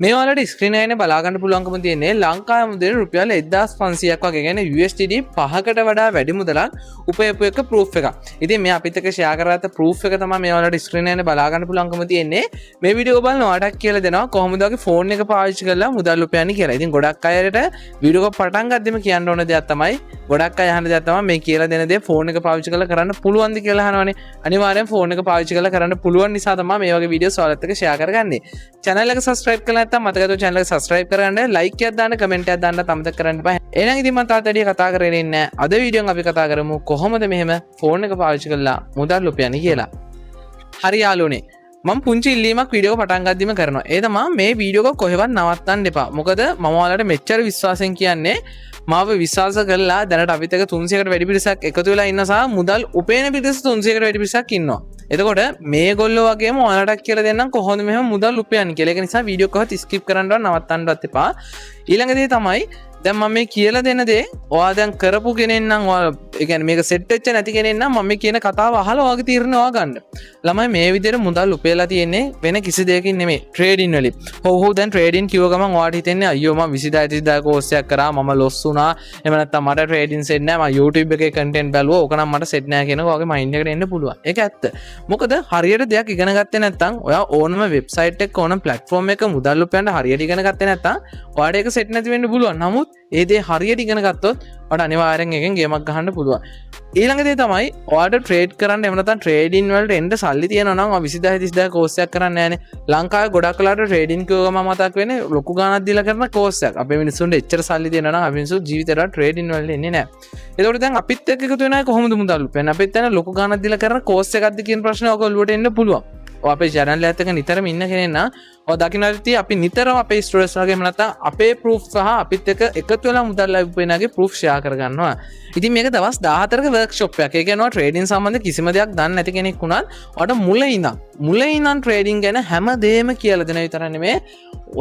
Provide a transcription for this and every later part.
මේ වලට ස්ක්‍රීන් එකේ බලා ගන්න පුළුවන්කම තියෙන්නේ ලංකාවේ මුදල් රුපියල් 1500ක් වගේ කියන්නේ USDT 5කට වඩා වැඩි මුදලක් උපයපු එක ප්‍රූෆ් එකක්. ඉතින් මේ අපිත් එක්ක ෂෙයා කරගත්ත ප්‍රූෆ් එක තමයි මේ වලට ස්ක්‍රීන් එකේ බලා ගන්න පුළුවන්කම තියෙන්නේ. මේ වීඩියෝ බලන ඔයාලට කියලා දෙනවා කොහොමද ඔයාගේ ෆෝන් එක පාවිච්චි කරලා මුදල් උපයන්නේ කියලා. ඉතින් ගොඩක් අයට වීඩියෝ එක පටන් ගද්දිම කියන්න ඕන දෙයක් තමයි ගොඩක් අය අහන දෙයක් තමයි මේ කියලා දෙන දේ ෆෝන් එක පාවිච්චි කරලා කරන්න පුළුවන්ද කියලා අහනවනේ. අනිවාර්යෙන් ෆෝන් එක පාවිච්චි කරලා කරන්න පුළුවන් නිසා තමයි මේ වගේ වීඩියෝස් ඔයාලත් එක්ක ෂෙයා කරගන්නේ. channel එක subscribe කරලා නැත්නම් මතක තෝ channel එක subscribe කරගන්න, like එකක් දාන්න, comment එකක් දාන්න අමතක කරන්න එපා. එහෙනම් ඉතින් මම තාත්තට කතා කරගෙන ඉන්නේ. අද වීඩියෝෙන් අපි කතා කරමු කොහොමද මෙහෙම ෆෝන් එක පාවිච්චි කරලා මුදල් උපයන්නේ කියලා. හරි යාළුවනේ. මම පුංචි ඉල්ලීමක් වීඩියෝ පටන් ගද්දිම කරනවා. ඒ තමයි මේ වීඩියෝ එක කොහෙවත් නවත්තන්න එපා. මොකද මම ඔයාලට මෙච්චර විශ්වාසයෙන් කියන්නේ මාව විශ්වාස කරලා දැනට අපිත් එක්ක 300කට වැඩි පිරිසක් එකතු වෙලා ඉන්න සහ මුදල් උපයන පිරිස 300කට වැඩි පිරිසක් ඉන්නවා. එතකොට මේගොල්ලෝ වගේම ඔයාලට කියලා දෙන්නම් කොහොමද මෙහෙම මුදල් උපයන්නේ කියලා. ඒක නිසා වීඩියෝ එකවත් ස්කිප් කරන්නවත් නවත්තන්නවත් එපා. ඊළඟ දේ තමයි දැන් මම මේ කියලා දෙන දේ ඔයා දැන් කරපු කෙනෙක් නම් ඔයා ඒ කියන්නේ මේක සෙට් වෙච්ච නැති කෙනෙක් නම් මම මේ කියන කතාව අහලා ඔයාගේ තීරණ ඔයා ගන්න. ළමයි මේ විදිහට මුදල් උපයලා තියෙන්නේ වෙන කිසි දෙයකින් නෙමෙයි ට්‍රේඩින් වලින්. හොව් දැන් ට්‍රේඩින් කිව්ව ගමන් ඔයාට හිතෙන්නේ අයියෝ මම 20000 30000 කෝස් එකක් කරා මම ලොස් වුණා. එහෙම නැත්නම් මට ට්‍රේඩින් සෙට් නෑ මම YouTube එකේ කන්ටෙන්ට් බැලුවා ඕක නම් මට සෙට් නෑ කියන ඔයාගේ මයින්ඩ් එකට එන්න පුළුවන්. ඒක ඇත්ත. මොකද හරියට දෙයක් ඉගෙන ගත්තේ නැත්නම් ඔයා ඕනම වෙබ්සයිට් එකක ඕනම ප්ලැට්ෆෝම් එකක මුදල් උපයන්න හරියට ඉගෙන ගත්තේ නැත්නම් ඔයාට ඒක සෙට් නැති වෙන්න පුළුවන්. නමුත් ඒ දේ හරියට ඉගෙන ගත්තොත් ඔයාලට අනිවාර්යෙන් එකෙන් ගේමක් ගහන්න පුළුවන්. ඊළඟ දේ තමයි ඔයාලට ට්‍රේඩ් කරන්න එහෙම නැත්නම් ට්‍රේඩින් වලට එන්න සල්ලි තියෙනවා නම් ඔයා 20000 30000 කෝස් එකක් කරන්න නෑනේ. ලංකාවේ ගොඩක් වෙලාවට ට්‍රේඩින් කිව්වම මතක් වෙන්නේ ලොකු ගාණක් දීලා කරන කෝස් එකක්. අපේ මිනිස්සුන්ට එච්චර සල්ලි තියෙනවා නම් අපි මිනිස්සු ජීවිතේට ට්‍රේඩින් වලට එන්නේ නෑ. ඒකෝට දැන් අපිත් එක්ක එකතු වෙනා කොහොමද මුදල් උපයන්නේ? අපිත් දැන් ලොකු ගාණක් දීලා කරන කෝස් එකක්ද කියන ප්‍රශ්නේ ඔයගොල්ලෝට එන්න පුළුවන්. අපේ channel එකත් එක්ක නිතරම ඉන්න කෙනෙක් නම් ඔය දකින්න ඇති අපි නිතරම අපේ ස්ටෝරීස් වගේම නැත්නම් අපේ proof සහ අපිත් එක්ක එකතු වෙලා මුදල් ලැබුපේනාගේ proof share කරගන්නවා. ඉතින් මේක දවස් 14ක workshop එකක්. ඒ කියන්නේ trading සම්බන්ධ කිසිම දෙයක් දන්නේ නැති කෙනෙක් වුණත් ඔයාට මුලින් ඉඳන් trading ගැන හැමදේම කියලා දෙන විතර නෙමෙයි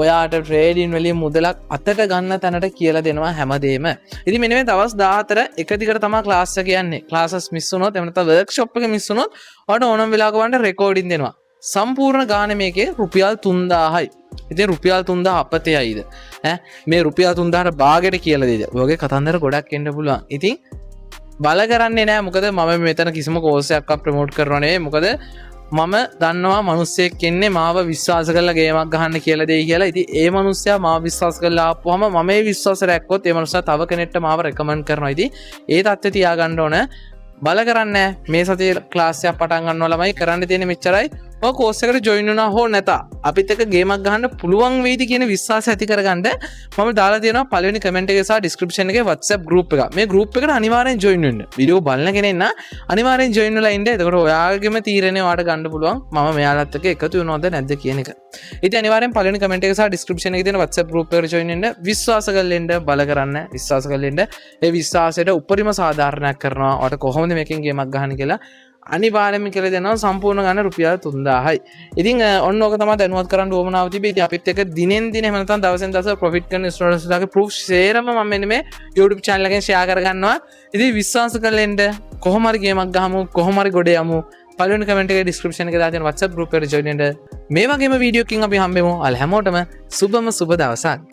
ඔයාට trading වලින් මුදලක් අතට ගන්න තැනට කියලා දෙනවා හැමදේම. ඉතින් මෙන්න මේ දවස් 14 එක දිගට තමයි class එක යන්නේ. classes miss වුණොත් එහෙම නැත්නම් workshop එක miss වුණොත් ඔයාට ඕනම වෙලාවක වන්ට recording දෙනවා. සම්පූර්ණ ගාන මේකේ රුපියල් 3000යි. ඉතින් රුපියල් 3000 අපතේයිද? මේ රුපියල් 3000ට බාගෙට කියලා දෙයිද? ඔයගේ කතන්දර ගොඩක් එන්න පුළුවන්. ඉතින් බල කරන්නේ නැහැ. මොකද මම මෙතන කිසිම කෝස් එකක් ප්‍රමෝට් කරනව නෙවෙයි. මොකද මම දන්නවා මිනිස්සෙක් ඉන්නේ මාව විශ්වාස කරලා ගේමක් ගහන්න කියලා දෙයි කියලා. ඉතින් ඒ මිනිස්සයා මාව විශ්වාස කරලා ආපුවම මම ඒ විශ්වාසය රැක්කොත් ඒ මිනිස්සයා තව කෙනෙක්ට මාව රෙකමන්ඩ් කරනවා. ඉතින් ඒ தත්ත්වය තියාගන්න ඕන. බල කරන්නේ මේ සතියේ ක්ලාස් එකක් පටන් ගන්නවා ළමයි කරන්න තියෙන්නේ මෙච්චරයි. ඔය කෝස් එකට ජොයින් වුණා හෝ නැත අපිත් එක්ක ගේමක් ගහන්න පුළුවන් වෙයිද කියන විශ්වාසය ඇති කරගන්න මම දාලා තියෙනවා පළවෙනි කමෙන්ට් එකේ සහ ඩිස්ක්‍රිප්ෂන් එකේ WhatsApp group එක. මේ group එකට අනිවාර්යෙන් ජොයින් වෙන්න. වීඩියෝ බලන කෙනෙක් නම් අනිවාර්යෙන් ජොයින් වෙලා ඉන්න. එතකොට ඔයාගේම තීරණය ඔයාලට ගන්න පුළුවන් මම මෙයාලත් එක්ක එකතු වෙනවද නැද්ද කියන එක. ඉතින් අනිවාර්යෙන් පළවෙනි කමෙන්ට් එකේ සහ ඩිස්ක්‍රිප්ෂන් එකේ තියෙන WhatsApp group එකට ජොයින් වෙන්න. විශ්වාස කරලා ඉන්න බල කරන්න. විශ්වාස කරලා ඉන්න. ඒ විශ්වාසයට උපරිම සාධාරණයක් කරනවා. ඔයාලට කොහොමද මේකෙන් ගේමක් ගහන්න කියලා අනිවාර්යයෙන්ම කියලා දෙනවා සම්පූර්ණ ගන්න රුපියල් 3000යි. ඉතින් ඔන්න ඕක තමයි දැනුවත් කරන්න ඕමනාව තිබේ. ඉතින් අපිත් එක්ක දිනෙන් දින එහෙම නැත්නම් දවසෙන් දවස ප්‍රොෆිට් කරන ස්ටුඩන්ට්ස්ලාගේ ප්‍රූෆ් සේරම මම මෙන්න මේ YouTube channel එකෙන් share කරගන්නවා. ඉතින් විශ්වාස කරලා ඉන්න කොහොම හරි ගේමක් ගහමු කොහොම හරි ගොඩ යමු. පළවෙනි කමෙන්ට් එකේ ඩිස්ක්‍රිප්ෂන් එකේ දාලා තියෙන WhatsApp group එකට join වෙන්න. මේ වගේම වීඩියෝ එකකින් අපි හම්බෙමු. අල් හැමෝටම සුබම සුබ දවසක්.